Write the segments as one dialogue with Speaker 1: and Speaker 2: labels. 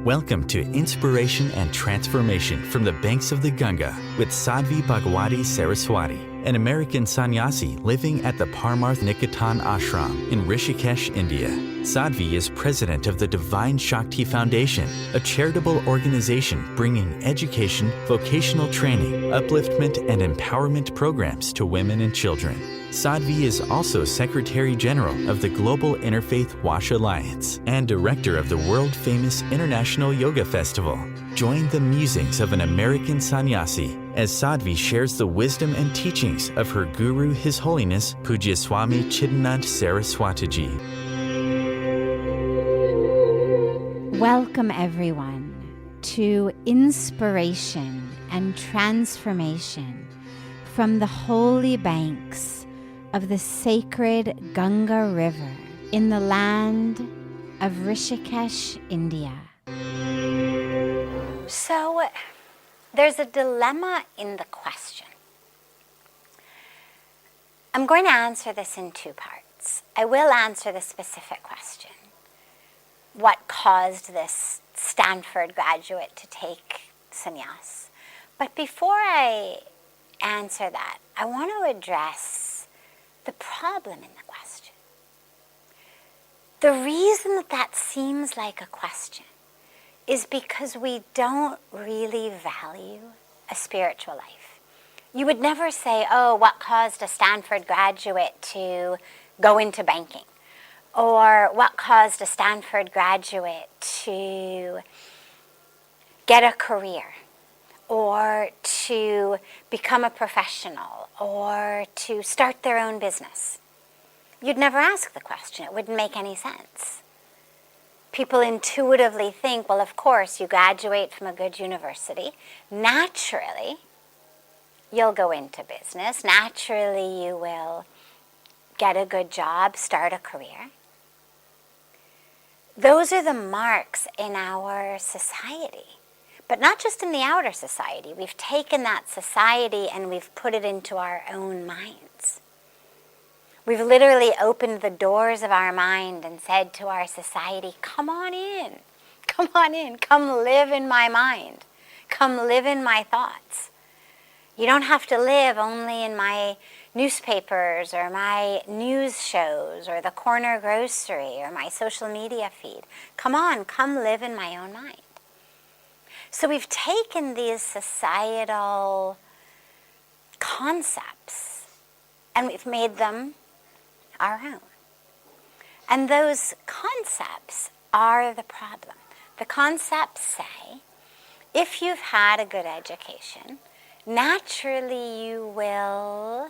Speaker 1: Welcome to Inspiration and Transformation from the Banks of the Ganga with Sadhvi Bhagawati Saraswati, an American sannyasi living at the Parmarth Niketan Ashram in Rishikesh, India. Sadhvi is president of the Divine Shakti Foundation, a charitable organization bringing education, vocational training, upliftment, and empowerment programs to women and children. Sadhvi is also Secretary General of the Global Interfaith Wash Alliance and Director of the world-famous International Yoga Festival. Join the musings of an American sannyasi as Sadhvi shares the wisdom and teachings of her guru, His Holiness Pujya Swami Chidanand Saraswatiji.
Speaker 2: Welcome everyone to Inspiration and Transformation from the holy banks of the sacred Ganga River in the land of Rishikesh, India. So, there's a dilemma in the question. I'm going to answer this in two parts. I will answer the specific question. What caused this Stanford graduate to take sannyas? But before I answer that, I want to address the problem in the question. The reason that seems like a question is because we don't really value a spiritual life. You would never say, oh, what caused a Stanford graduate to go into banking? Or what caused a Stanford graduate to get a career? Or to become a professional, or to start their own business. You'd never ask the question. It wouldn't make any sense. People intuitively think, well, of course, you graduate from a good university. Naturally, you'll go into business. Naturally, you will get a good job, start a career. Those are the marks in our society. But not just in the outer society. We've taken that society and we've put it into our own minds. We've literally opened the doors of our mind and said to our society, come on in, come live in my mind, come live in my thoughts. You don't have to live only in my newspapers or my news shows or the corner grocery or my social media feed. Come live in my own mind. So we've taken these societal concepts and we've made them our own. And those concepts are the problem. The concepts say, if you've had a good education, naturally you will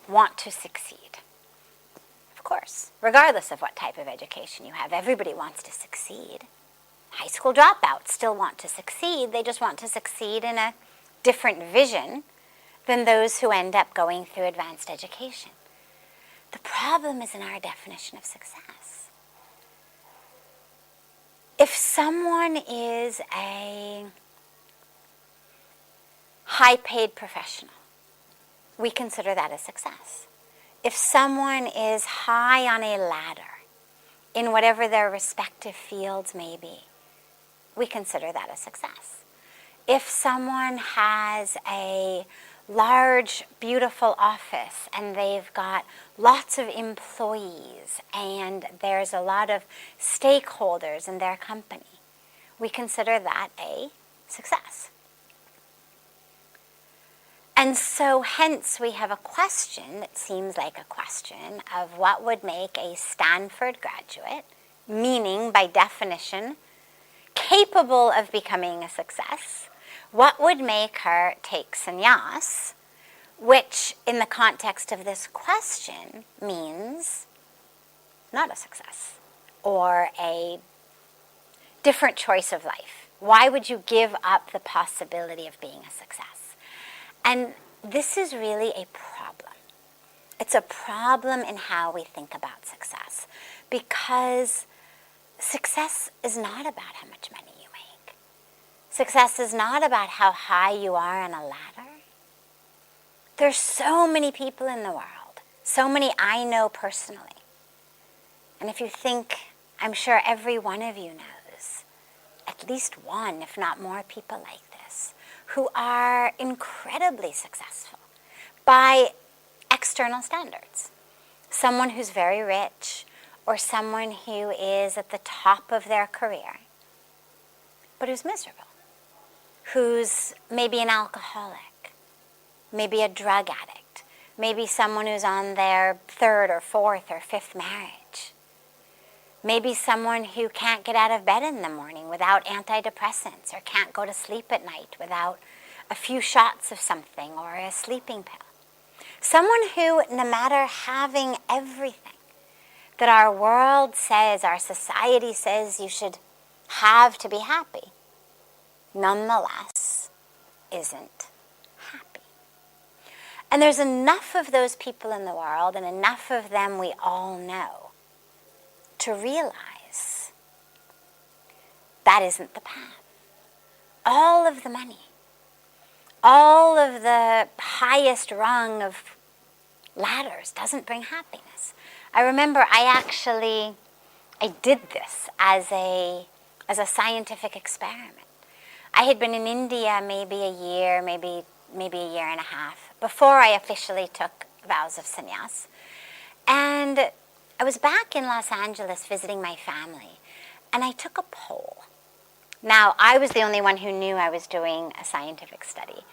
Speaker 2: want to succeed. Of course, regardless of what type of education you have, everybody wants to succeed. High school dropouts still want to succeed. They just want to succeed in a different vision than those who end up going through advanced education. The problem is in our definition of success. If someone is a high-paid professional, we consider that a success. If someone is high on a ladder in whatever their respective fields may be, we consider that a success. If someone has a large, beautiful office and they've got lots of employees and there's a lot of stakeholders in their company, we consider that a success. And so hence we have a question that seems like a question of what would make a Stanford graduate, meaning by definition, capable of becoming a success, what would make her take sannyas, which in the context of this question means not a success or a different choice of life. Why would you give up the possibility of being a success? And this is really a problem. It's a problem in how we think about success, because success is not about how much money you make. Success is not about how high you are on a ladder. There's so many people in the world, so many I know personally. And if you think, I'm sure every one of you knows, at least one, if not more, people like this who are incredibly successful by external standards. Someone who's very rich, or someone who is at the top of their career, but who's miserable, who's maybe an alcoholic, maybe a drug addict, maybe someone who's on their third or fourth or fifth marriage, maybe someone who can't get out of bed in the morning without antidepressants, or can't go to sleep at night without a few shots of something or a sleeping pill. Someone who, no matter having everything that our world says, our society says you should have to be happy, nonetheless isn't happy. And there's enough of those people in the world, and enough of them we all know, to realize that isn't the path. All of the money, all of the highest rung of ladders doesn't bring happiness. I remember I did this as a scientific experiment. I had been in India maybe a year, maybe a year and a half, before I officially took vows of sannyas. And I was back in Los Angeles visiting my family, and I took a poll. Now, I was the only one who knew I was doing a scientific study.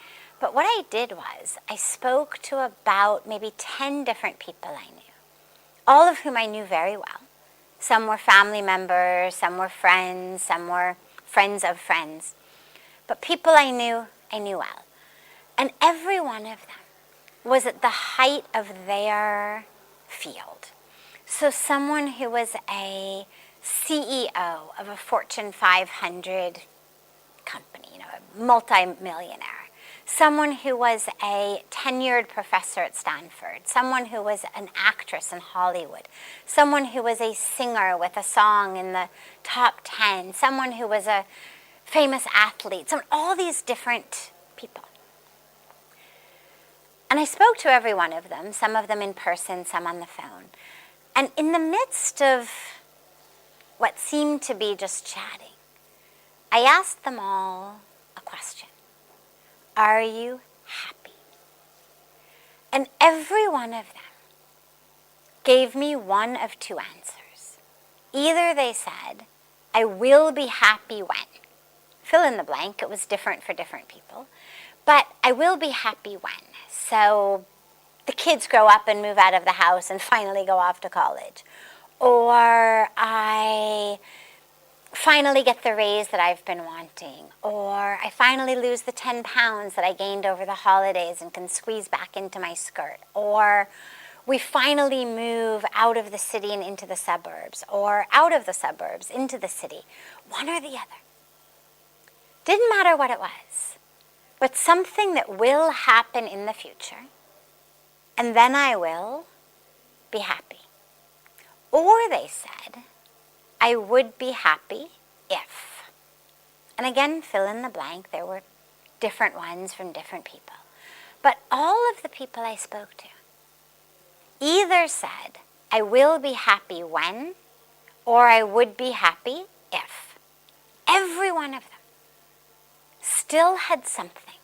Speaker 2: But what I did was I spoke to about maybe 10 different people I knew, all of whom I knew very well. Some were family members, some were friends, some were friends of friends. But people I knew well. And every one of them was at the height of their field. So someone who was a CEO of a Fortune 500 company, a multi-millionaire. Someone who was a tenured professor at Stanford. Someone who was an actress in Hollywood. Someone who was a singer with a song in the top 10. Someone who was a famous athlete. All these different people. And I spoke to every one of them, some of them in person, some on the phone. And in the midst of what seemed to be just chatting, I asked them all a question. Are you happy? And every one of them gave me one of two answers. Either they said, I will be happy when. Fill in the blank, it was different for different people. But I will be happy when. So the kids grow up and move out of the house and finally go off to college. Or I finally get the raise that I've been wanting. Or I finally lose the 10 pounds that I gained over the holidays and can squeeze back into my skirt. Or we finally move out of the city and into the suburbs. Or out of the suburbs into the city. One or the other. Didn't matter what it was. But something that will happen in the future. And then I will be happy. Or they said, I would be happy if. And again, fill in the blank. There were different ones from different people. But all of the people I spoke to either said, I will be happy when, or I would be happy if. Every one of them still had something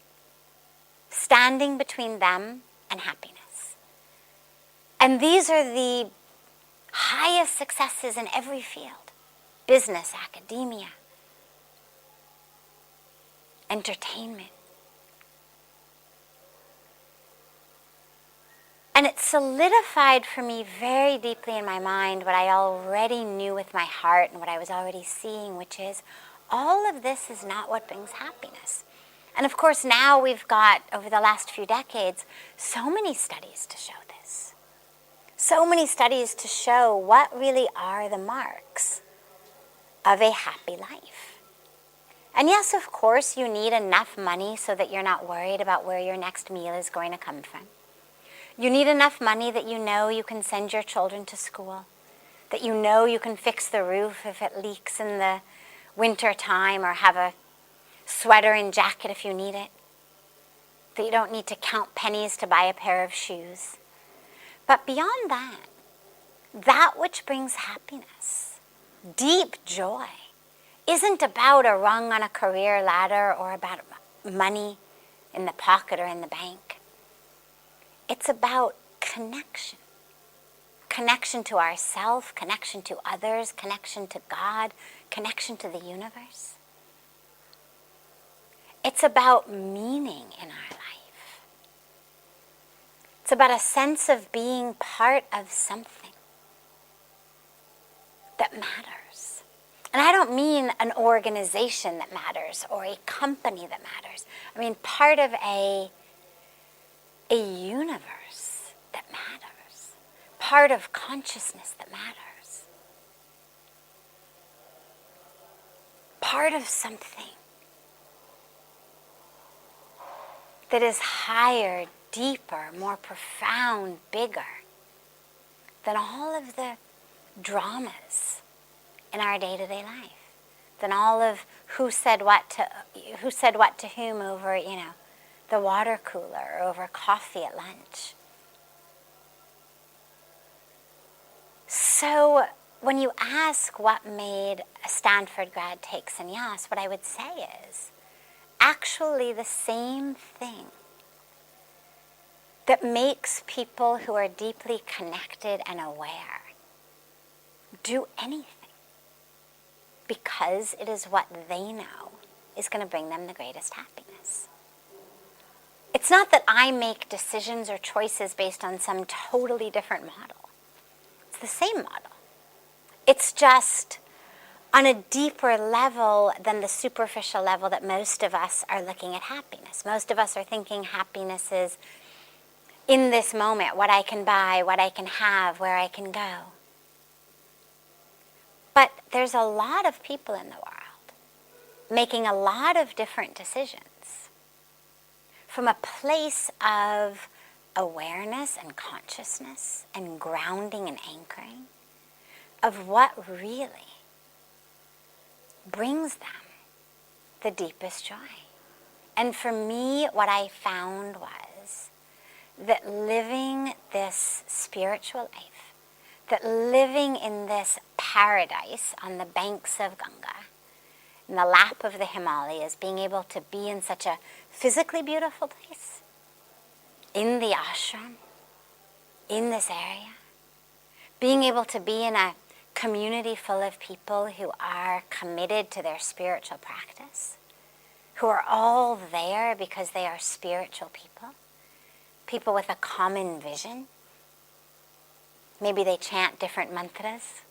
Speaker 2: standing between them and happiness. And these are the highest successes in every field. Business, academia, entertainment. And it solidified for me very deeply in my mind what I already knew with my heart and what I was already seeing, which is all of this is not what brings happiness. And of course now we've got, over the last few decades, so many studies to show this. So many studies to show what really are the marks of a happy life. And yes, of course, you need enough money so that you're not worried about where your next meal is going to come from. You need enough money that you know you can send your children to school, that you know you can fix the roof if it leaks in the winter time, or have a sweater and jacket if you need it, that you don't need to count pennies to buy a pair of shoes. But beyond that which brings happiness, deep joy, isn't about a rung on a career ladder or about money in the pocket or in the bank. It's about connection. Connection to ourself, connection to others, connection to God, connection to the universe. It's about meaning in our life. It's about a sense of being part of something that matters. And I don't mean an organization that matters or a company that matters. I mean part of a universe that matters. Part of consciousness that matters. Part of something that is higher, deeper, more profound, bigger than all of the dramas in our day-to-day life, than all of who said what to whom over, the water cooler or over coffee at lunch. So when you ask what made a Stanford grad take sannyas, what I would say is actually the same thing that makes people who are deeply connected and aware do anything, because it is what they know is going to bring them the greatest happiness. It's not that I make decisions or choices based on some totally different model. It's the same model. It's just on a deeper level than the superficial level that most of us are looking at happiness. Most of us are thinking happiness is in this moment, what I can buy, what I can have, where I can go. But there's a lot of people in the world making a lot of different decisions from a place of awareness and consciousness and grounding and anchoring of what really brings them the deepest joy. And for me, what I found was that living this spiritual life, that living in this paradise on the banks of Ganga, in the lap of the Himalayas, being able to be in such a physically beautiful place, in the ashram, in this area, being able to be in a community full of people who are committed to their spiritual practice, who are all there because they are spiritual people, people with a common vision. Maybe they chant different mantras,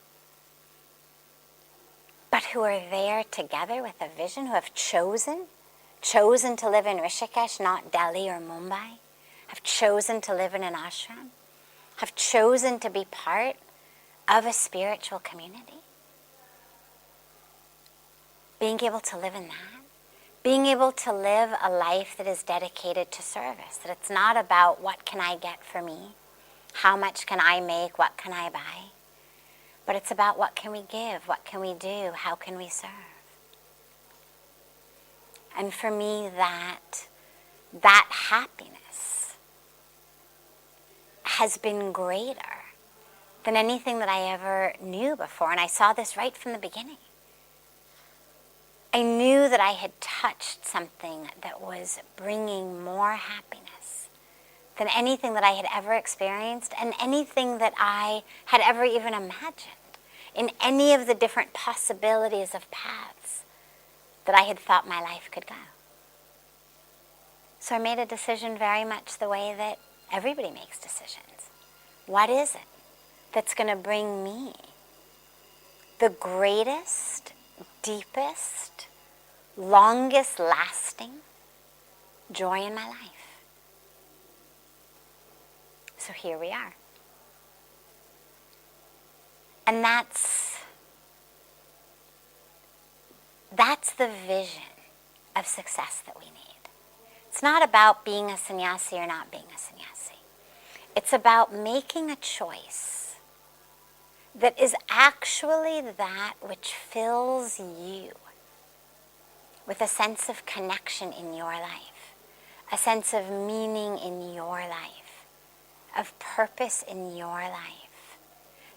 Speaker 2: but who are there together with a vision, who have chosen to live in Rishikesh, not Delhi or Mumbai, have chosen to live in an ashram, have chosen to be part of a spiritual community. Being able to live in that, being able to live a life that is dedicated to service, that it's not about what can I get for me, how much can I make, what can I buy, but it's about what can we give, what can we do, how can we serve. And for me, that happiness has been greater than anything that I ever knew before. And I saw this right from the beginning. I knew that I had touched something that was bringing more happiness than anything that I had ever experienced and anything that I had ever even imagined in any of the different possibilities of paths that I had thought my life could go. So I made a decision very much the way that everybody makes decisions. What is it that's going to bring me the greatest, deepest, longest lasting joy in my life? So here we are. And that's the vision of success that we need. It's not about being a sannyasi or not being a sannyasi. It's about making a choice that is actually that which fills you with a sense of connection in your life, a sense of meaning in your life, of purpose in your life,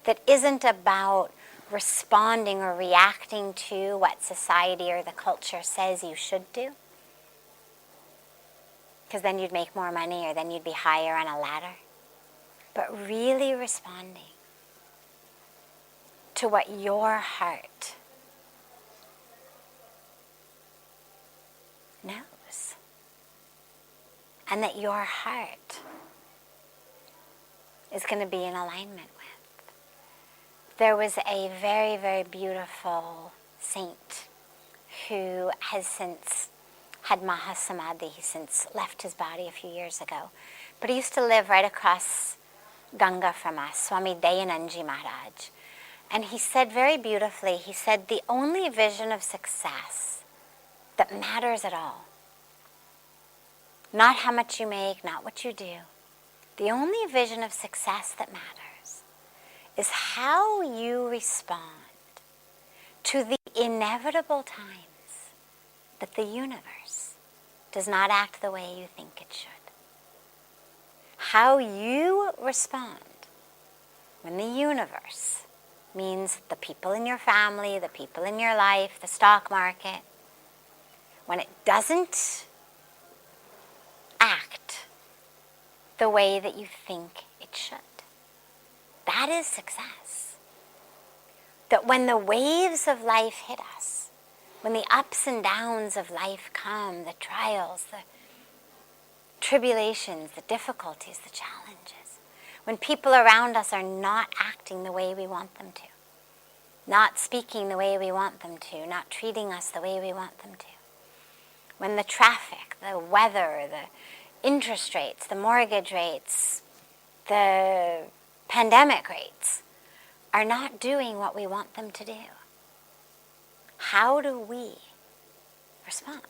Speaker 2: that isn't about responding or reacting to what society or the culture says you should do. Because then you'd make more money or then you'd be higher on a ladder. But really responding to what your heart knows. And that your heart is going to be in alignment with. There was a very, very beautiful saint who has since had Mahasamadhi. He since left his body a few years ago. But he used to live right across Ganga from us, Swami Dayananji Maharaj. And he said very beautifully, he said, the only vision of success that matters at all, not how much you make, not what you do, the only vision of success that matters is how you respond to the inevitable times that the universe does not act the way you think it should. How you respond when the universe means the people in your family, the people in your life, the stock market, when it doesn't act the way that you think it should. That is success. That when the waves of life hit us, when the ups and downs of life come, the trials, the tribulations, the difficulties, the challenges, when people around us are not acting the way we want them to, not speaking the way we want them to, not treating us the way we want them to, when the traffic, the weather, the interest rates, the mortgage rates, the pandemic rates are not doing what we want them to do, how do we respond?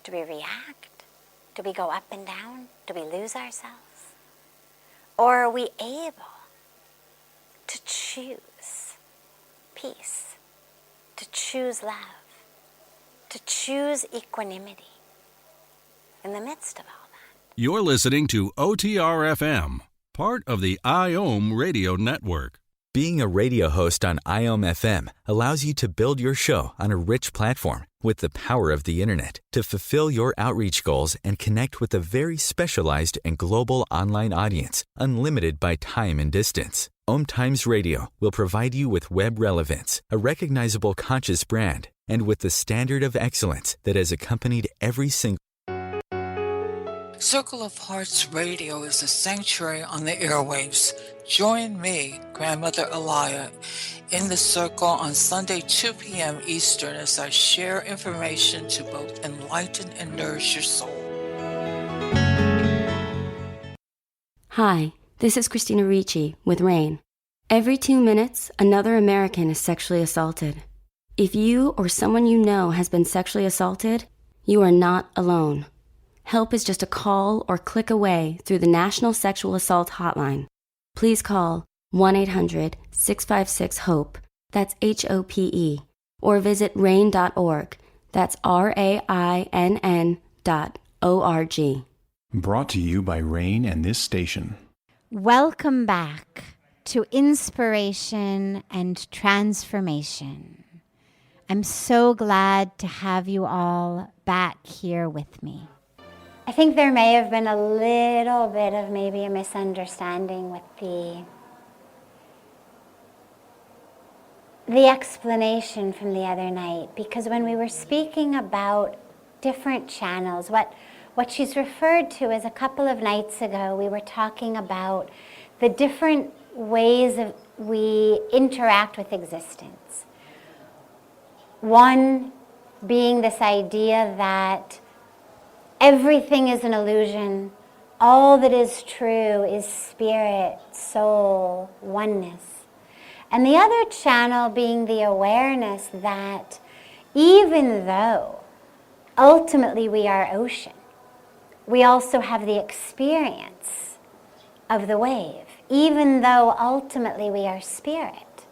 Speaker 2: Do we react? Do we go up and down? Do we lose ourselves? Or are we able to choose peace, to choose love, to choose equanimity in the midst of all that?
Speaker 3: You're listening to OTR-FM, part of the IOM radio network.
Speaker 1: Being a radio host on IOM FM allows you to build your show on a rich platform with the power of the internet to fulfill your outreach goals and connect with a very specialized and global online audience, unlimited by time and distance. OMTimes Radio will provide you with web relevance, a recognizable conscious brand, and with the standard of excellence that has accompanied every single
Speaker 4: Circle of Hearts Radio is a sanctuary on the airwaves. Join me, Grandmother Alaya, in the circle on Sunday, 2 p.m. Eastern as I share information to both enlighten and nourish your soul.
Speaker 5: Hi, this is Christina Ricci with RAIN. Every 2 minutes, another American is sexually assaulted. If you or someone you know has been sexually assaulted, you are not alone. Help is just a call or click away through the National Sexual Assault Hotline. Please call 1-800-656-HOPE, that's HOPE, or visit rain.org, that's RAINN.org.
Speaker 6: Brought to you by RAIN and this station.
Speaker 2: Welcome back to Inspiration and Transformation. I'm so glad to have you all back here with me. I think there may have been a little bit of maybe a misunderstanding with the explanation from the other night, because when we were speaking about different channels, what she's referred to as a couple of nights ago, we were talking about the different ways of we interact with existence. One being this idea that everything is an illusion. All that is true is spirit, soul, oneness. And the other channel being the awareness that even though ultimately we are ocean, we also have the experience of the wave. Even though ultimately we are spirit,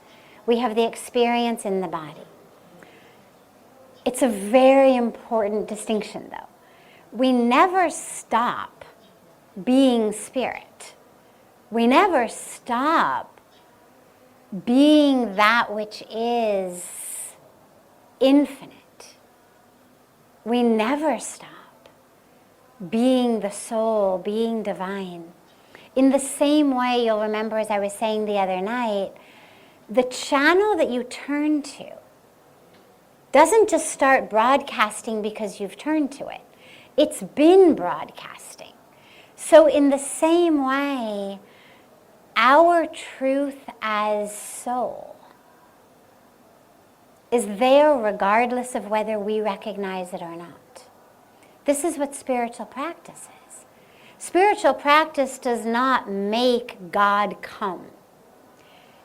Speaker 2: we have the experience in the body. It's a very important distinction, though. We never stop being spirit. We never stop being that which is infinite. We never stop being the soul, being divine. In the same way, you'll remember, as I was saying the other night, the channel that you turn to doesn't just start broadcasting because you've turned to it. It's been broadcasting. So in the same way, our truth as soul is there regardless of whether we recognize it or not. This is what spiritual practice is. Spiritual practice does not make God come.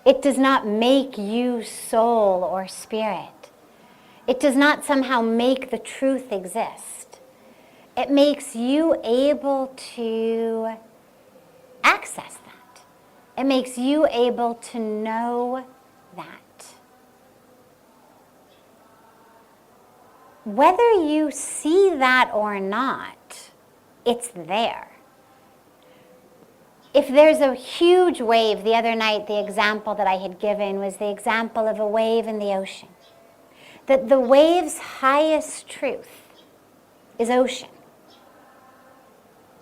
Speaker 2: It does not make you soul or spirit. It does not somehow make the truth exist. It makes you able to access that. It makes you able to know that. Whether you see that or not, it's there. If there's a huge wave, the other night the example that I had given was the example of a wave in the ocean. That the wave's highest truth is ocean.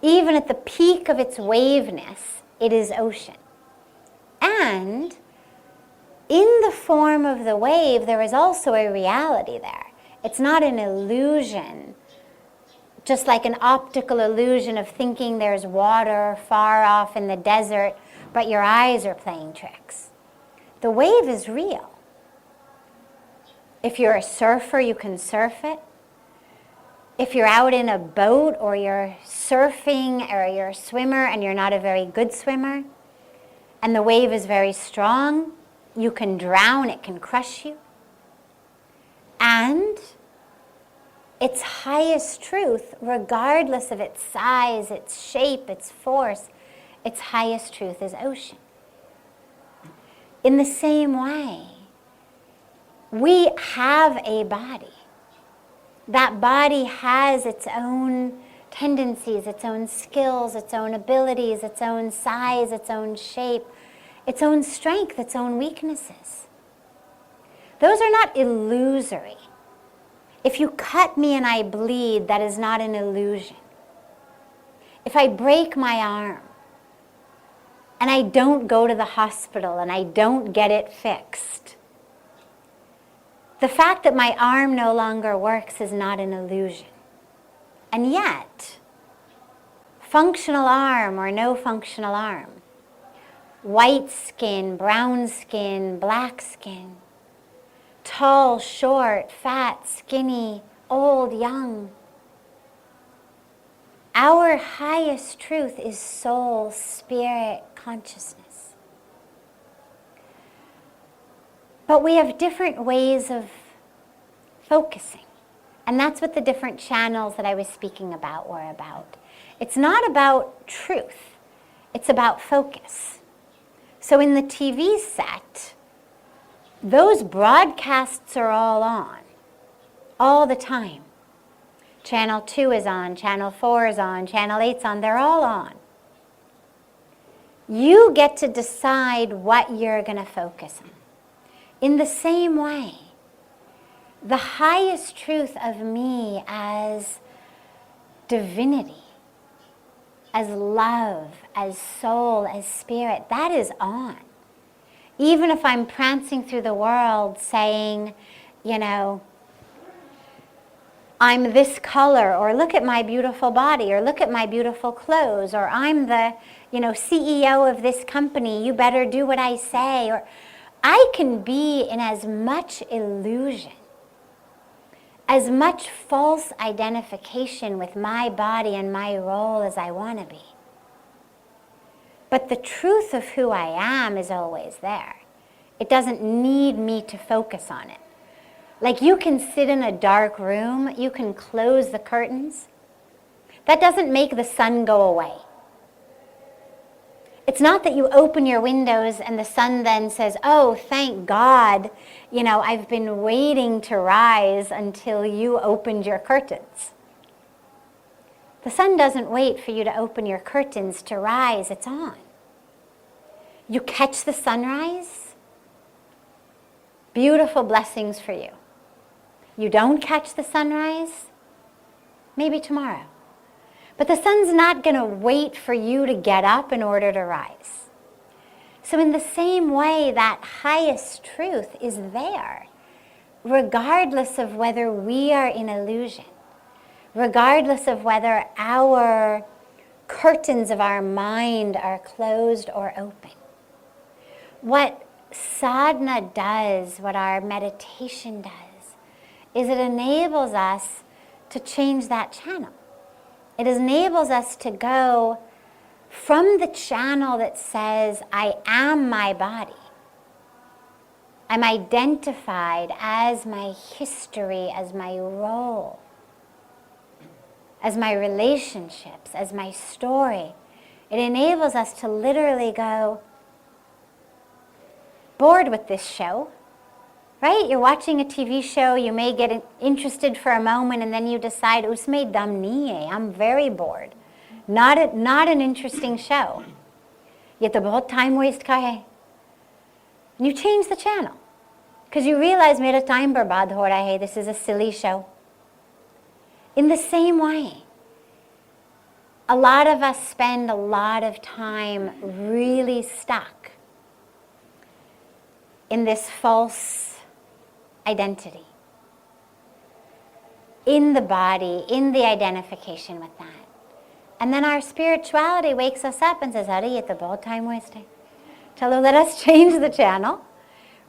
Speaker 2: Even at the peak of its waveness, it is ocean. And in the form of the wave, there is also a reality there. It's not an illusion, just like an optical illusion of thinking there's water far off in the desert, but your eyes are playing tricks. The wave is real. If you're a surfer, you can surf it. If you're out in a boat or you're surfing or you're a swimmer and you're not a very good swimmer, and the wave is very strong, you can drown, it can crush you. And its highest truth, regardless of its size, its shape, its force, its highest truth is ocean. In the same way, we have a body. That body has its own tendencies, its own skills, its own abilities, its own size, its own shape, its own strength, its own weaknesses. Those are not illusory. If you cut me and I bleed, that is not an illusion. If I break my arm and I don't go to the hospital and I don't get it fixed, the fact that my arm no longer works is not an illusion. And yet, functional arm or no functional arm, white skin, brown skin, black skin, tall, short, fat, skinny, old, young. Our highest truth is soul, spirit, consciousness. But we have different ways of focusing. And that's what the different channels that I was speaking about were about. It's not about truth. It's about focus. So in the TV set, those broadcasts are all on, all the time. Channel 2 is on, Channel 4 is on, Channel 8's on, they're all on. You get to decide what you're going to focus on. In the same way, the highest truth of me as divinity, as love, as soul, as spirit, that is on. Even if I'm prancing through the world saying, you know, I'm this color, or look at my beautiful body, or look at my beautiful clothes, or I'm the, CEO of this company, you better do what I say, or I can be in as much illusion, as much false identification with my body and my role as I want to be. But the truth of who I am is always there. It doesn't need me to focus on it. Like you can sit in a dark room, you can close the curtains. That doesn't make the sun go away. It's not that you open your windows and the sun then says, oh, thank God, I've been waiting to rise until you opened your curtains. The sun doesn't wait for you to open your curtains to rise, it's on. You catch the sunrise Beautiful blessings for you. You don't catch the sunrise, maybe tomorrow. But the sun's not going to wait for you to get up in order to rise. So in the same way, that highest truth is there, regardless of whether we are in illusion, regardless of whether our curtains of our mind are closed or open. What sadhana does, what our meditation does, is it enables us to change that channel. It enables us to go from the channel that says, I am my body. I'm identified as my history, as my role, as my relationships, as my story. It enables us to literally go, bored with this show, right? You're watching a TV show, you may get interested for a moment, and then you decide, usme dam nahi hai, I'm very bored. Not an interesting show. Ye to bahut time waste ka hai. And you change the channel, because you realize mera time barbad ho raha hai, this is a silly show. In the same way, a lot of us spend a lot of time really stuck in this false identity, in the body, in the identification with that. And then our spirituality wakes us up and says, Are ye to bahut time waste hai? Chalo, let us change the channel.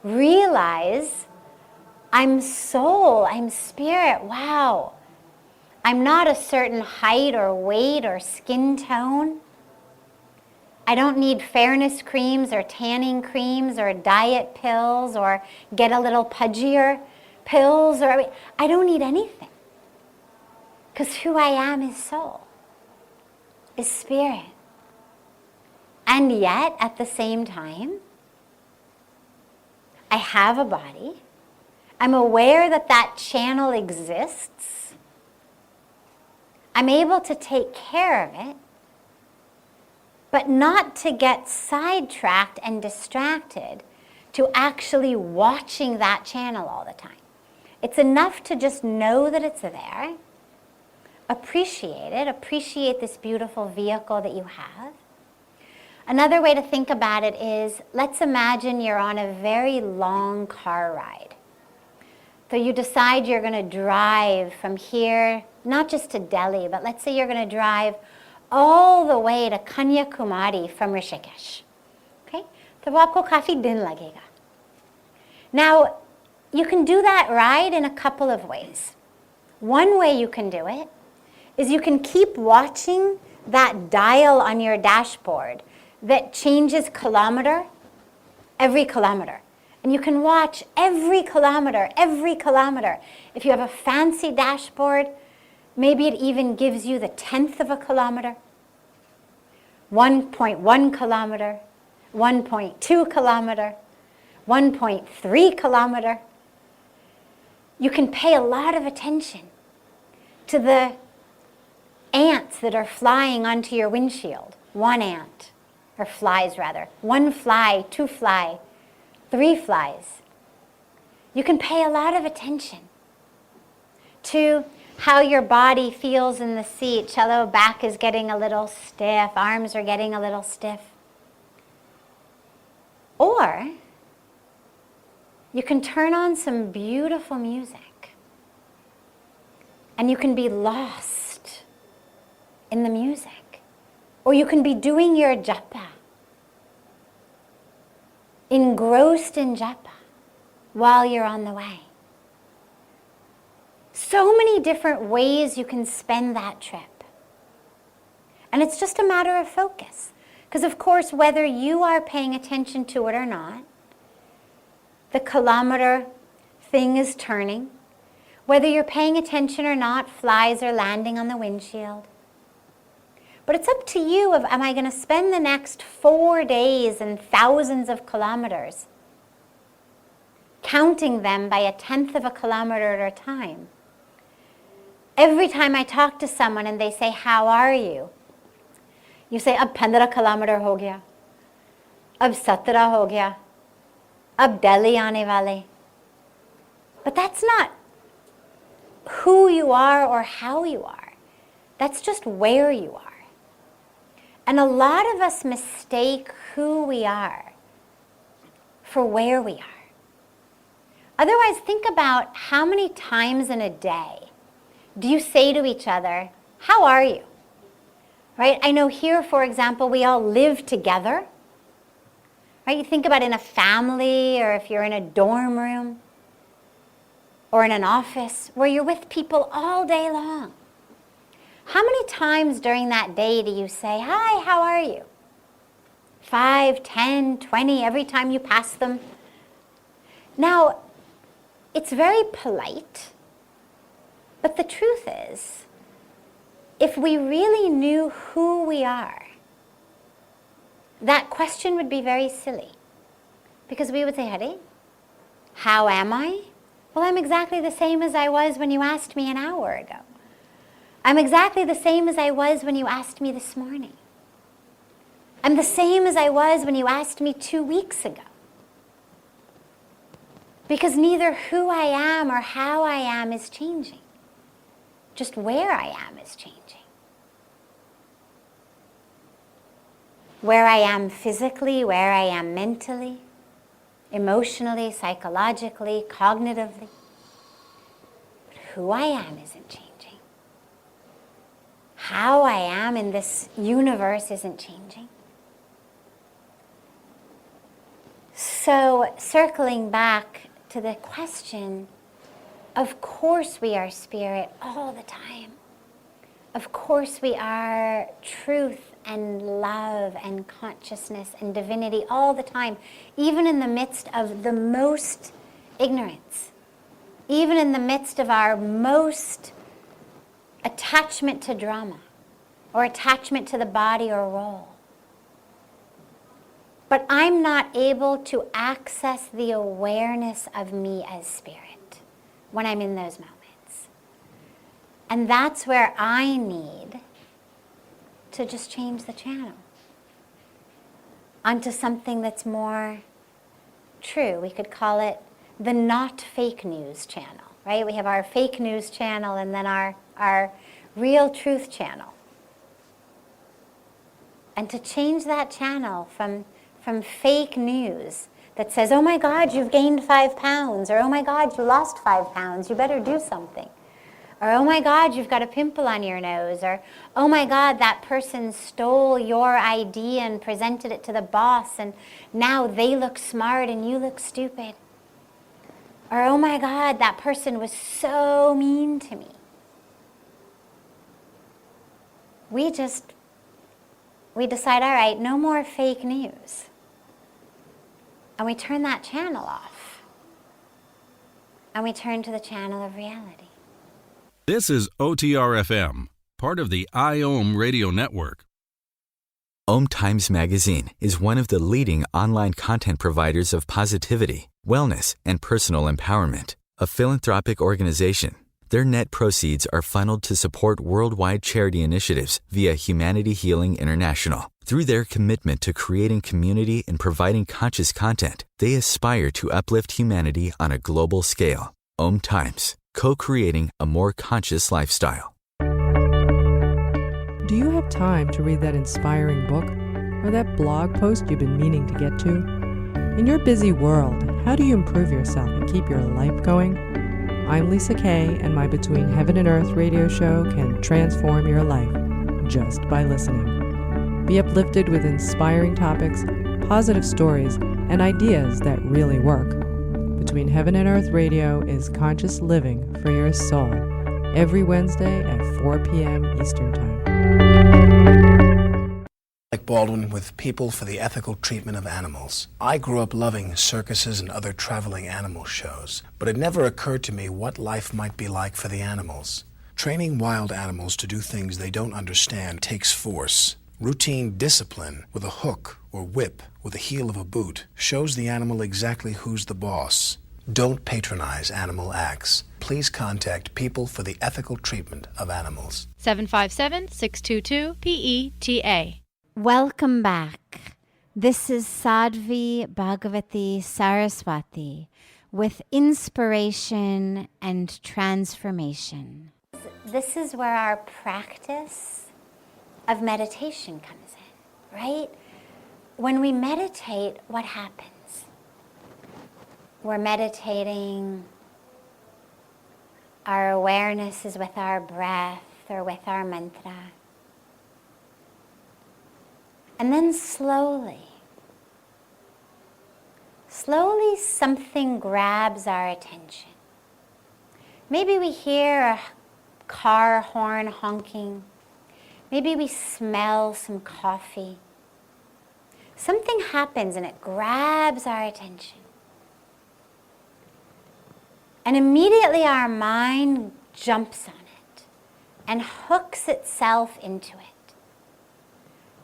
Speaker 2: Realize, I'm soul, I'm spirit, wow. I'm not a certain height or weight or skin tone. I don't need fairness creams or tanning creams or diet pills or get a little pudgier pills. I don't need anything. Because who I am is soul, is spirit. And yet, at the same time, I have a body. I'm aware that that channel exists. I'm able to take care of it, but not to get sidetracked and distracted to actually watching that channel all the time. It's enough to just know that it's there, appreciate it, appreciate this beautiful vehicle that you have. Another way to think about it is, let's imagine you're on a very long car ride. So you decide you're going to drive from here, not just to Delhi, but let's say you're going to drive all the way to Kanyakumari from Rishikesh. Okay? So wo aapko kafi din lagega. Now, you can do that ride in a couple of ways. One way you can do it is you can keep watching that dial on your dashboard that changes every kilometer. And you can watch every kilometer. If you have a fancy dashboard, maybe it even gives you the 10th of a kilometer, 1.1 kilometer, 1.2 kilometer, 1.3 kilometer. You can pay a lot of attention to the ants that are flying onto your windshield. One ant, or flies rather. One fly, two fly, three flies. You can pay a lot of attention to how your body feels in the seat. Chalo, back is getting a little stiff, arms are getting a little stiff. Or you can turn on some beautiful music and you can be lost in the music. Or you can be doing your japa, engrossed in japa while you're on the way. So many different ways you can spend that trip. And it's just a matter of focus. Because of course, whether you are paying attention to it or not, the kilometer thing is turning. Whether you're paying attention or not, flies are landing on the windshield. But it's up to you of, am I going to spend the next 4 days and thousands of kilometers counting them by 1/10 of a kilometer at a time? Every time I talk to someone and they say, how are you? You say, ab 15 kilometer ho gaya, ab 17 ho gaya, ab Delhi aane wale. But that's not who you are or how you are. That's just where you are. And a lot of us mistake who we are for where we are. Otherwise, think about how many times in a day do you say to each other, how are you? Right? I know here, for example, we all live together. Right? You think about in a family, or if you're in a dorm room or in an office where you're with people all day long. How many times during that day do you say, hi, how are you? 5, 10, 20, every time you pass them. Now, it's very polite, but the truth is, if we really knew who we are, that question would be very silly. Because we would say, Hari, how am I? Well, I'm exactly the same as I was when you asked me an hour ago. I'm exactly the same as I was when you asked me this morning. I'm the same as I was when you asked me 2 weeks ago. Because neither who I am or how I am is changing. Just where I am is changing. Where I am physically, where I am mentally, emotionally, psychologically, cognitively. But who I am isn't changing. How I am in this universe isn't changing. So, circling back to the question, of course we are spirit all the time. Of course we are truth and love and consciousness and divinity all the time, even in the midst of the most ignorance, even in the midst of our most attachment to drama or attachment to the body or role. But I'm not able to access the awareness of me as spirit when I'm in those moments. And that's where I need to just change the channel onto something that's more true. We could call it the not fake news channel, right? We have our fake news channel and then our real truth channel. And to change that channel from fake news that says, oh my God, you've gained 5 pounds, or oh my God, you lost 5 pounds, you better do something. Or oh my God, you've got a pimple on your nose, or oh my God, that person stole your idea and presented it to the boss and now they look smart and you look stupid. Or oh my God, that person was so mean to me. We decide, all right, no more fake news. And we turn that channel off. And we turn to the channel of reality.
Speaker 3: This is OTR-FM, part of the IOM radio network.
Speaker 1: OMTimes Magazine is one of the leading online content providers of positivity, wellness, and personal empowerment. A philanthropic organization, their net proceeds are funneled to support worldwide charity initiatives via Humanity Healing International. Through their commitment to creating community and providing conscious content, they aspire to uplift humanity on a global scale. OMTimes, co-creating a more conscious lifestyle.
Speaker 7: Do you have time to read that inspiring book or that blog post you've been meaning to get to? In your busy world, how do you improve yourself and keep your life going? I'm Lisa Kay, and my Between Heaven and Earth radio show can transform your life just by listening. Be uplifted with inspiring topics, positive stories, and ideas that really work. Between Heaven and Earth Radio is conscious living for your soul, every Wednesday at 4 p.m. Eastern Time.
Speaker 8: Like Baldwin with People for the Ethical Treatment of Animals. I grew up loving circuses and other traveling animal shows, but it never occurred to me what life might be like for the animals. Training wild animals to do things they don't understand takes force. Routine discipline with a hook or whip with the heel of a boot shows the animal exactly who's the boss. Don't patronize animal acts. Please contact People for the Ethical Treatment of Animals.
Speaker 9: 757-622-PETA.
Speaker 2: Welcome back. This is Sadhvi Bhagawati Saraswati with inspiration and transformation. This is where our practice of meditation comes in, right? When we meditate, what happens? We're meditating, our awareness is with our breath or with our mantra. And then slowly something grabs our attention. Maybe we hear a car horn honking. Maybe we smell some coffee. Something happens and it grabs our attention. And immediately our mind jumps on it and hooks itself into it.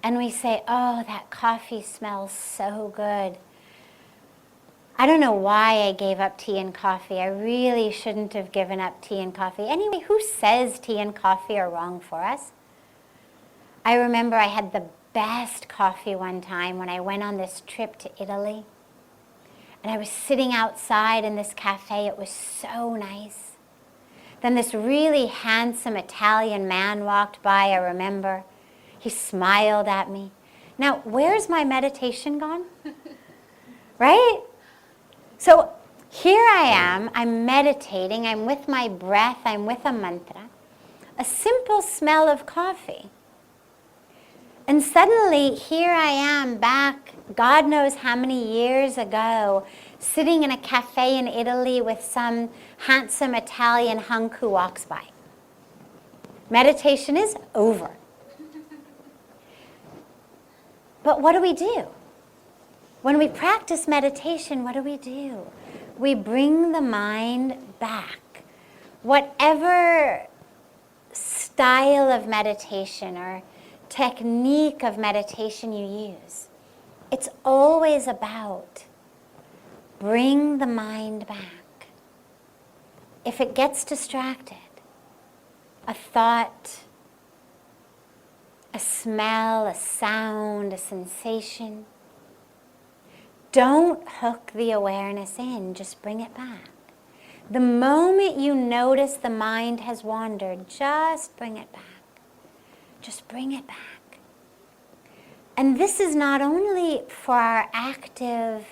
Speaker 2: And we say, oh, that coffee smells so good. I don't know why I gave up tea and coffee. I really shouldn't have given up tea and coffee. Anyway, who says tea and coffee are wrong for us? I remember I had the best coffee one time when I went on this trip to Italy. And I was sitting outside in this cafe. It was so nice. Then this really handsome Italian man walked by, I remember. He smiled at me. Now, where's my meditation gone? Right? So here I am, I'm meditating, I'm with my breath, I'm with a mantra, a simple smell of coffee. And suddenly, here I am back, God knows how many years ago, sitting in a cafe in Italy with some handsome Italian hunk who walks by. Meditation is over. But what do? When we practice meditation, what do? We bring the mind back. Whatever style of meditation or technique of meditation you use, it's always about bring the mind back. If it gets distracted, a thought, a smell, a sound, a sensation, don't hook the awareness in, just bring it back. The moment you notice the mind has wandered, just bring it back. Just bring it back. And this is not only for our active,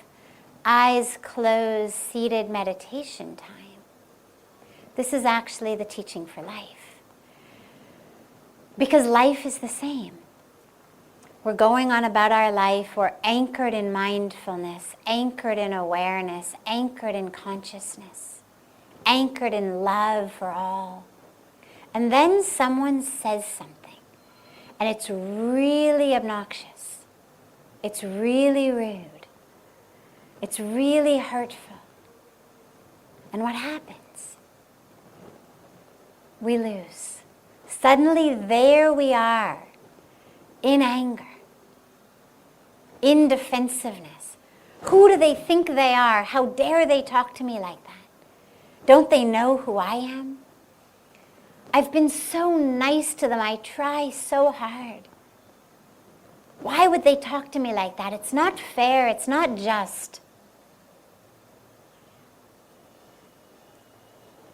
Speaker 2: eyes closed, seated meditation time. This is actually the teaching for life. Because life is the same. We're going on about our life, we're anchored in mindfulness, anchored in awareness, anchored in consciousness, anchored in love for all. And then someone says something, and it's really obnoxious, it's really rude, it's really hurtful. And what happens? We lose. Suddenly there we are, in anger, in defensiveness. Who do they think they are? How dare they talk to me like that? Don't they know who I am? I've been so nice to them. I try so hard. Why would they talk to me like that? It's not fair. It's not just.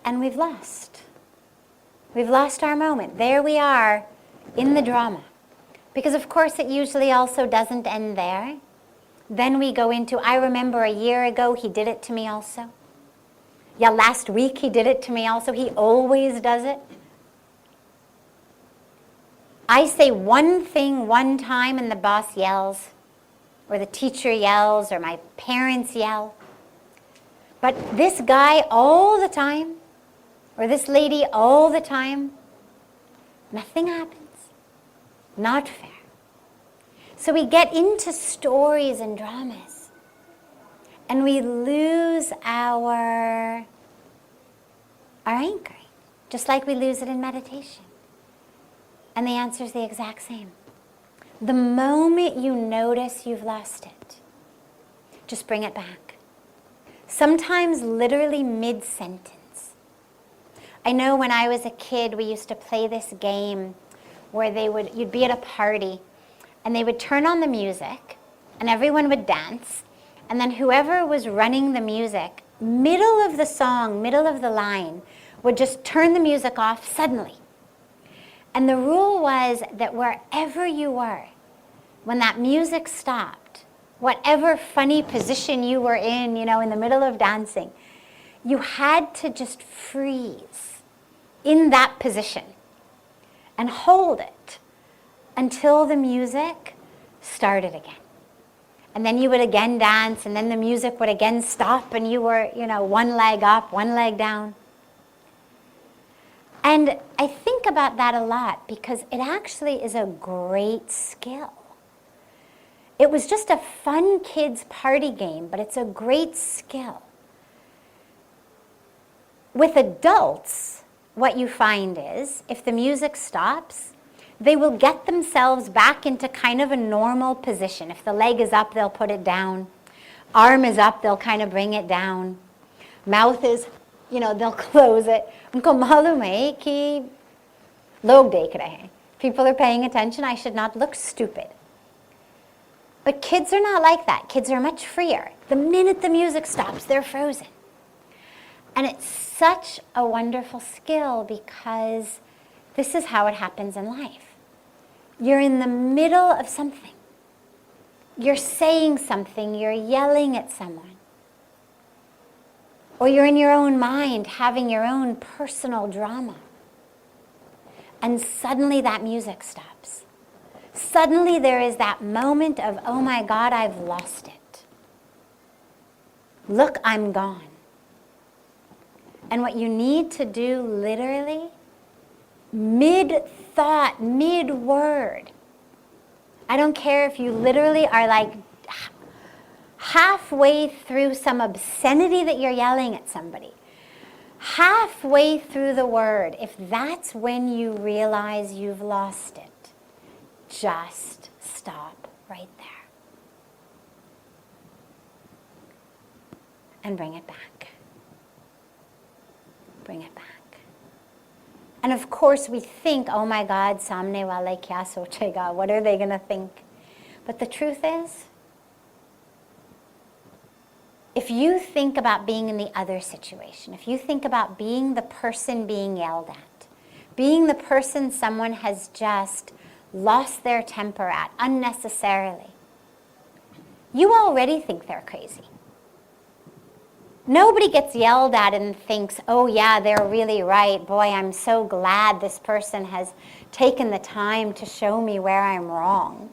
Speaker 2: And we've lost. We've lost our moment. There we are in the drama. Because of course it usually also doesn't end there. Then we go into, I remember a year ago he did it to me also. Yeah, last week he did it to me also. He always does it. I say one thing one time and the boss yells, or the teacher yells, or my parents yell. But this guy all the time, or this lady all the time, nothing happens. Not fair. So we get into stories and dramas, and we lose our anchoring, just like we lose it in meditation. And the answer is the exact same. The moment you notice you've lost it, just bring it back. Sometimes literally mid-sentence. I know when I was a kid, we used to play this game where you'd be at a party, and they would turn on the music, and everyone would dance, and then whoever was running the music middle of the song, middle of the line, would just turn the music off suddenly. And the rule was that wherever you were, when that music stopped, whatever funny position you were in the middle of dancing, you had to just freeze in that position and hold it until the music started again. And then you would again dance, and then the music would again stop, and you were, one leg up, one leg down. And I think about that a lot because it actually is a great skill. It was just a fun kids' party game, but it's a great skill. With adults, what you find is, if the music stops, they will get themselves back into kind of a normal position. If the leg is up, they'll put it down. Arm is up, they'll kind of bring it down. Mouth is, they'll close it. Unko malum hai ki log dekh rahe hain. People are paying attention. I should not look stupid. But kids are not like that. Kids are much freer. The minute the music stops, they're frozen. And it's such a wonderful skill because this is how it happens in life. You're in the middle of something. You're saying something, you're yelling at someone. Or you're in your own mind having your own personal drama. And suddenly that music stops. Suddenly there is that moment of, oh my God, I've lost it. Look, I'm gone. And what you need to do literally, mid-thought, mid-word, I don't care if you literally are like halfway through some obscenity that you're yelling at somebody, halfway through the word, if that's when you realize you've lost it, just stop right there. And bring it back. Bring it back. And of course we think, oh my God, samne wale kya sochega? What are they going to think? But the truth is, if you think about being in the other situation, if you think about being the person being yelled at, being the person someone has just lost their temper at unnecessarily, you already think they're crazy. Nobody gets yelled at and thinks, oh yeah, they're really right. Boy, I'm so glad this person has taken the time to show me where I'm wrong.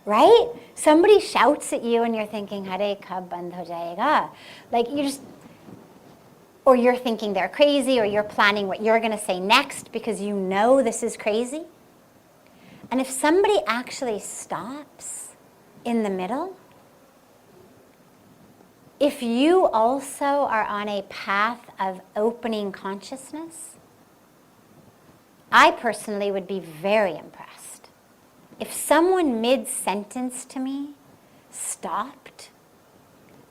Speaker 2: Right? Somebody shouts at you and you're thinking, Hare kab bandh ho jayega. Like or you're thinking they're crazy, or you're planning what you're going to say next because you know this is crazy. And if somebody actually stops in the middle, if you also are on a path of opening consciousness, I personally would be very impressed. If someone mid-sentence to me stopped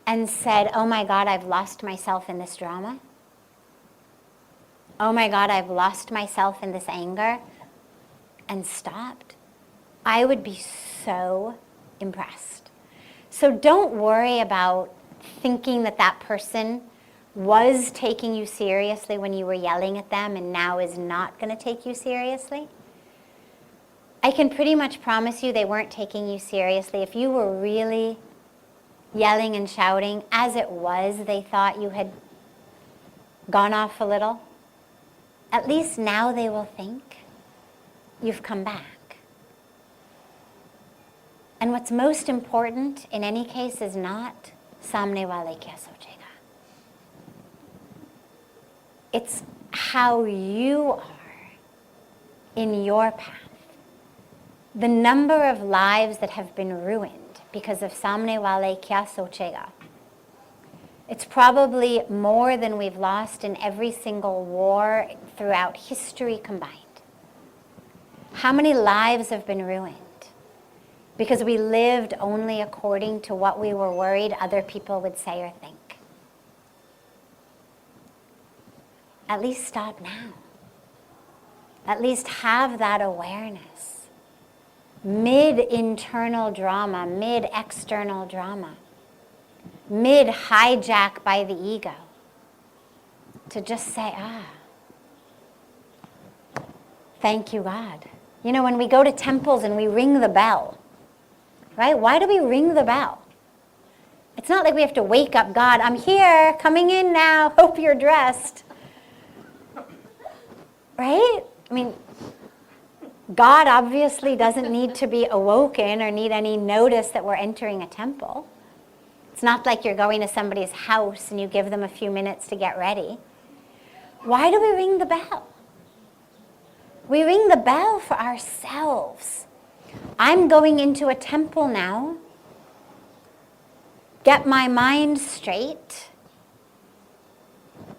Speaker 2: and said, oh my God, I've lost myself in this drama. Oh my God, I've lost myself in this anger, and stopped, I would be so impressed. So don't worry about thinking that that person was taking you seriously when you were yelling at them and now is not going to take you seriously. I can pretty much promise you they weren't taking you seriously. If you were really yelling and shouting, as it was, they thought you had gone off a little. At least now they will think you've come back. And what's most important in any case is not samne wale kya sochega. It's how you are in your path. The number of lives that have been ruined because of samne wale kya sochega. It's probably more than we've lost in every single war throughout history combined. How many lives have been ruined because we lived only according to what we were worried other people would say or think? At least stop now. At least have that awareness. Mid-internal drama, mid-external drama. mid-hijack by the ego, to just say, thank you, God. You know, when we go to temples and we ring the bell, right? Why do we ring the bell? It's not like we have to wake up God. I'm here, coming in now, hope you're dressed. Right? I mean, God obviously doesn't need to be awoken or need any notice that we're entering a temple. It's not like you're going to somebody's house and you give them a few minutes to get ready. Why do we ring the bell? We ring the bell for ourselves. I'm going into a temple now. Get my mind straight.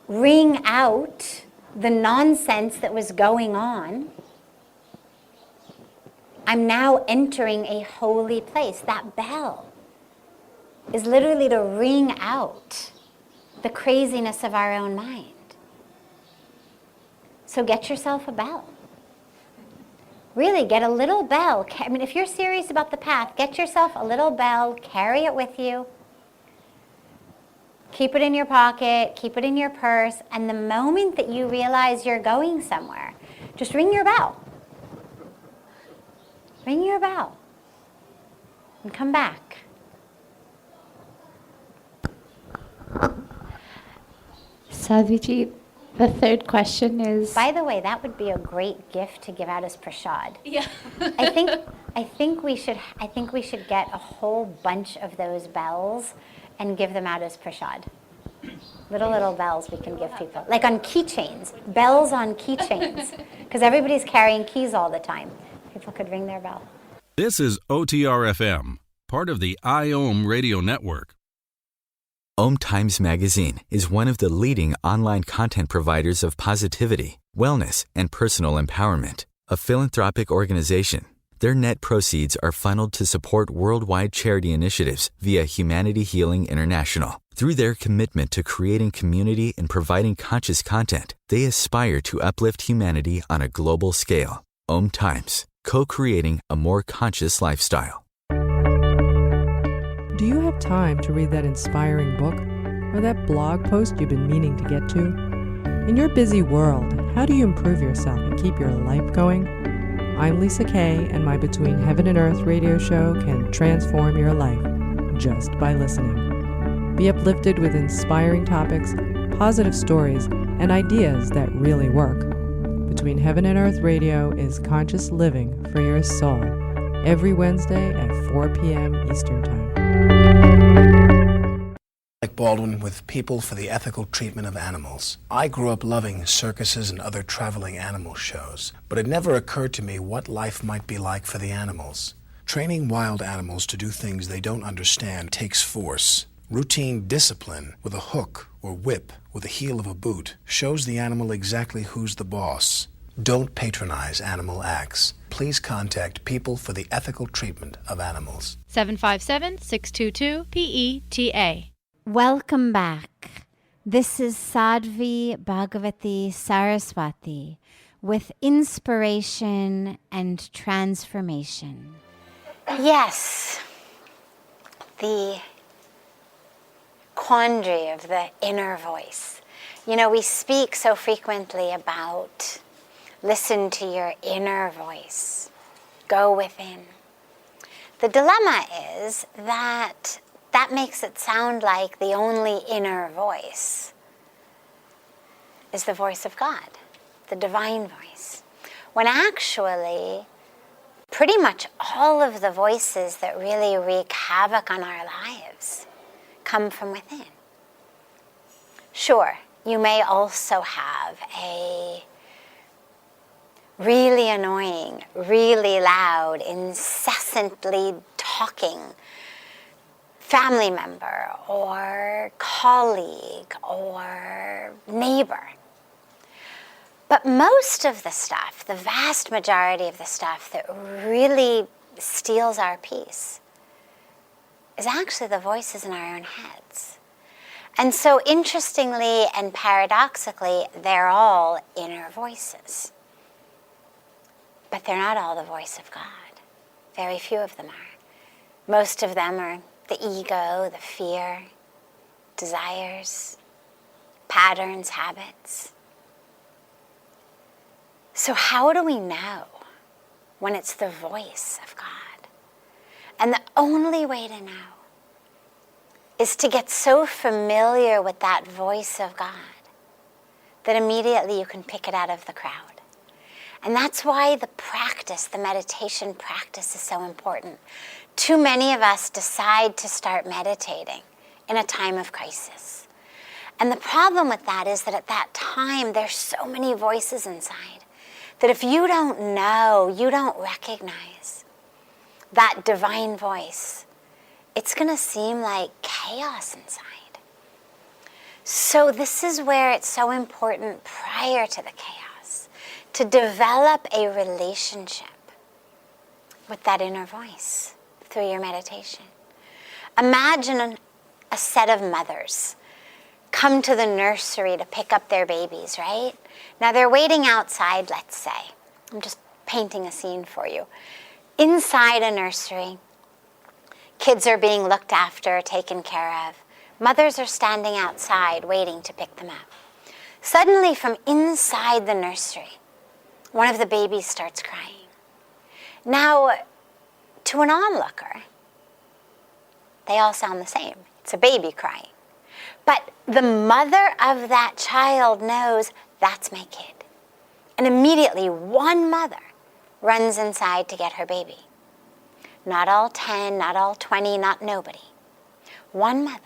Speaker 2: Ring out the nonsense that was going on. I'm now entering a holy place. That bell is literally to ring out the craziness of our own mind. So get yourself a bell. Really, get a little bell. I mean, if you're serious about the path, get yourself a little bell, carry it with you. Keep it in your pocket, keep it in your purse, and the moment that you realize you're going somewhere, just ring your bell. Ring your bell and come back.
Speaker 9: Sadhviji, the third question is...
Speaker 2: By the way, that would be a great gift to give out as prasad.
Speaker 9: Yeah.
Speaker 2: I think we should get a whole bunch of those bells and give them out as prasad. Little bells we can give people. Like on keychains. Bells on keychains. Because everybody's carrying keys all the time. People could ring their bell.
Speaker 3: This is OTR-FM, part of the IOM radio network.
Speaker 1: OMTimes Magazine is one of the leading online content providers of positivity, wellness, and personal empowerment. A philanthropic organization, their net proceeds are funneled to support worldwide charity initiatives via Humanity Healing International. Through their commitment to creating community and providing conscious content, they aspire to uplift humanity on a global scale. OMTimes, co-creating a more conscious lifestyle.
Speaker 7: Do you have time to read that inspiring book or that blog post you've been meaning to get to? In your busy world, how do you improve yourself and keep your life going? I'm Lisa Kay, and my Between Heaven and Earth radio show can transform your life just by listening. Be uplifted with inspiring topics, positive stories, and ideas that really work. Between Heaven and Earth radio is conscious living for your soul, every Wednesday at 4 p.m. Eastern Time.
Speaker 8: Baldwin with People for the Ethical Treatment of Animals. I grew up loving circuses and other traveling animal shows, but it never occurred to me what life might be like for the animals. Training wild animals to do things they don't understand takes force. Routine discipline with a hook or whip with the heel of a boot shows the animal exactly who's the boss. Don't patronize animal acts. Please contact People for the Ethical Treatment of Animals.
Speaker 10: 757-622-PETA.
Speaker 2: Welcome back. This is Sadhvi Bhagawati Saraswati with inspiration and transformation. Yes, the quandary of the inner voice. You know, we speak so frequently about listen to your inner voice, go within. The dilemma is that makes it sound like the only inner voice is the voice of God, the divine voice, when actually pretty much all of the voices that really wreak havoc on our lives come from within. Sure, you may also have a really annoying, really loud, incessantly talking family member or colleague or neighbor. But most of the stuff, the vast majority of the stuff that really steals our peace is actually the voices in our own heads. And so interestingly and paradoxically, they're all inner voices. But they're not all the voice of God. Very few of them are. Most of them are the ego, the fear, desires, patterns, habits. So how do we know when it's the voice of God? And the only way to know is to get so familiar with that voice of God that immediately you can pick it out of the crowd. And that's why the practice, the meditation practice, is so important. Too many of us decide to start meditating in a time of crisis. And the problem with that is that at that time, there's so many voices inside that if you don't know, you don't recognize that divine voice, it's going to seem like chaos inside. So this is where it's so important prior to the chaos to develop a relationship with that inner voice through your meditation. Imagine a set of mothers come to the nursery to pick up their babies, right? Now they're waiting outside, let's say. I'm just painting a scene for you. Inside a nursery, kids are being looked after, taken care of. Mothers are standing outside waiting to pick them up. Suddenly from inside the nursery, one of the babies starts crying. Now, to an onlooker, they all sound the same. It's a baby crying. But the mother of that child knows that's my kid. And immediately one mother runs inside to get her baby. Not all 10, not all 20, not nobody. One mother.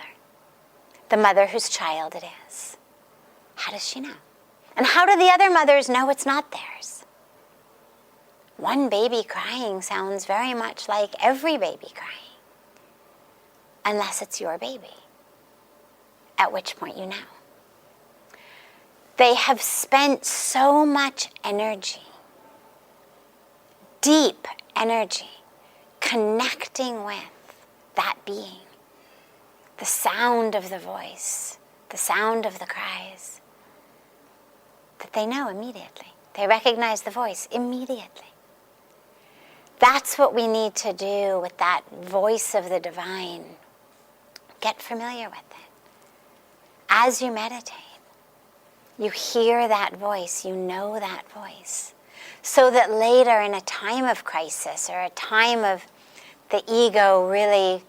Speaker 2: The mother whose child it is. How does she know? And how do the other mothers know it's not theirs? One baby crying sounds very much like every baby crying. Unless it's your baby. At which point you know. They have spent so much energy, deep energy, connecting with that being, the sound of the voice, the sound of the cries, that they know immediately. They recognize the voice immediately. That's what we need to do with that voice of the divine. Get familiar with it. As you meditate, you hear that voice, you know that voice, so that later in a time of crisis or a time of the ego really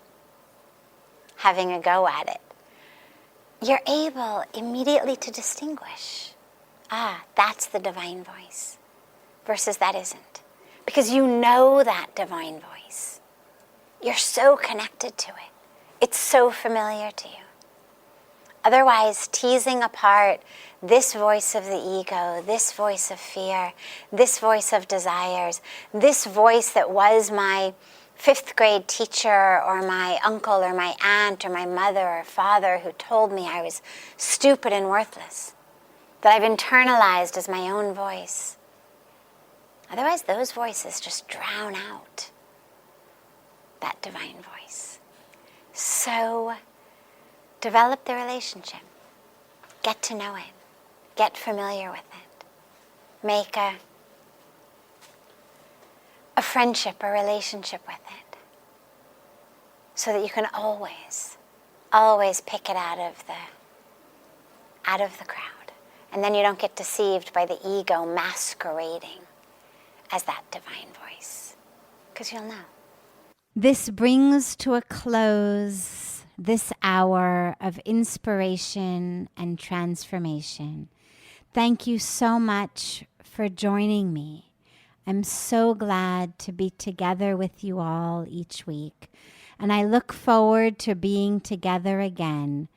Speaker 2: having a go at it, you're able immediately to distinguish, that's the divine voice, versus that isn't. Because you know that divine voice. You're so connected to it. It's so familiar to you. Otherwise, teasing apart this voice of the ego, this voice of fear, this voice of desires, this voice that was my 5th grade teacher or my uncle or my aunt or my mother or father who told me I was stupid and worthless, that I've internalized as my own voice. Otherwise, those voices just drown out that divine voice. So, develop the relationship. Get to know it. Get familiar with it. Make a friendship, a relationship with it. So that you can always pick it out of the crowd. And then you don't get deceived by the ego masquerading as that divine voice. Because you'll know.
Speaker 10: This brings to a close this hour of inspiration and transformation. Thank you so much for joining me. I'm so glad to be together with you all each week. And I look forward to being together again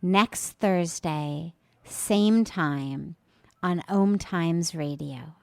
Speaker 10: next Thursday, same time, on OMTimes Radio.